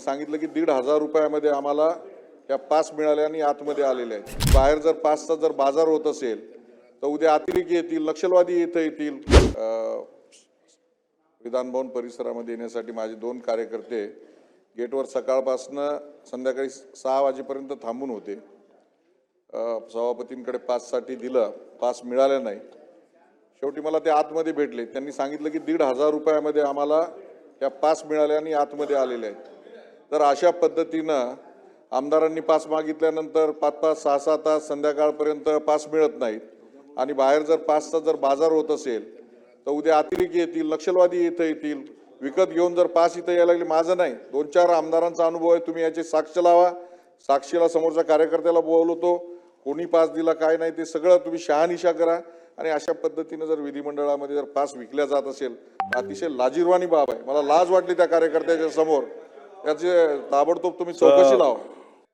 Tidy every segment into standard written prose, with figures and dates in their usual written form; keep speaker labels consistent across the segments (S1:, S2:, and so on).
S1: सांगितलं की 1,500 रुपयामध्ये आम्हाला या पास मिळाल्या आणि आतमध्ये आलेले आहेत। बाहेर जर पासचा जर बाजार होत असेल तर उद्या अतिरेकी येतील, नक्षलवादी इथे येतील। विधान भवन परिसरामध्ये येण्यासाठी माझे 2 कार्यकर्ते गेटवर सकाळपासून संध्याकाळी 6 वाजेपर्यंत थांबून होते। सभापतींकडे पाससाठी दिलं, पास मिळाले नाही। शेवटी मला ते आतमध्ये भेटले। त्यांनी सांगितलं की 1,500 रुपयामध्ये आम्हाला या पास मिळाल्या आणि आतमध्ये आलेले आहेत। तर अशा पद्धतीनं आमदारांनी पास मागितल्यानंतर 5-5, 6-6 तास संध्याकाळपर्यंत पास मिळत नाहीत आणि बाहेर जर पासचा जर बाजार होत असेल तर उद्या अतिरेकी येतील, नक्षलवादी इथे येतील, विकत घेऊन जर पास इथे यायला लागले। माझं नाही, 2-4 आमदारांचा अनुभव आहे। तुम्ही याची साक्ष लावा। साक्षीला समोरच्या कार्यकर्त्याला बोलवतो, कोणी पास दिला काय नाही ते सगळं तुम्ही शहानिशा करा। आणि अशा पद्धतीने जर विधिमंडळामध्ये जर पास विकल्या जात असेल अतिशय लाजिरवाणी बाब आहे। मला लाज वाटली त्या कार्यकर्त्याच्या समोर। त्याचे ताबडतोब तुम्ही चौकशी लावा।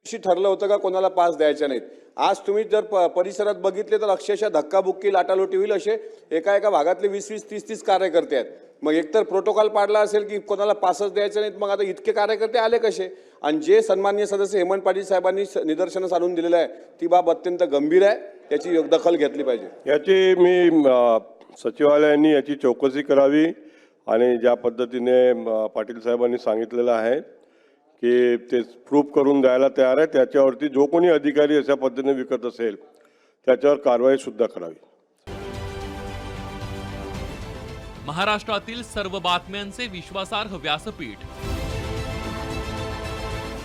S2: ठरलं होतं का कोणाला पास द्यायचे नाहीत? आज तुम्ही जर परिसरात बघितले तर अक्षरशः धक्काबुक्की लाटालोटी होईल असे एका भागातले 20-20, 30-30 कार्यकर्ते आहेत। मग एकतर प्रोटोकॉल पाडला असेल की कोणाला पासच द्यायचे नाहीत, मग आता इतके कार्यकर्ते आले कसे? आणि जे सन्माननीय सदस्य हेमंत पाटील साहेबांनी निदर्शनास आणून दिलेलं आहे ती बाब अत्यंत गंभीर आहे, याची दखल घेतली पाहिजे।
S3: याची मी सचिवालयाने याची चौकशी करावी आणि ज्या पद्धतीने पाटील साहेबांनी सांगितलेलं आहे की ते प्रूफ करून द्यायला तयार आहे, त्याच्यावरती जो कोणी अधिकारी अशा पद्धतीने विकत असेल त्याच्यावर कारवाई सुद्धा करावी।
S4: महाराष्ट्रातील सर्व बातम्यांचे विश्वासार्ह व्यासपीठ,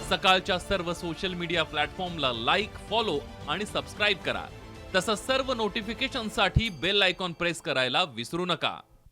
S4: सकाळच्या सर्व सोशल मीडिया प्लॅटफॉर्मला लाईक, फॉलो आणि सबस्क्राईब करा। तसंच सर्व नोटिफिकेशनसाठी बेल आयकॉन प्रेस करायला विसरू नका।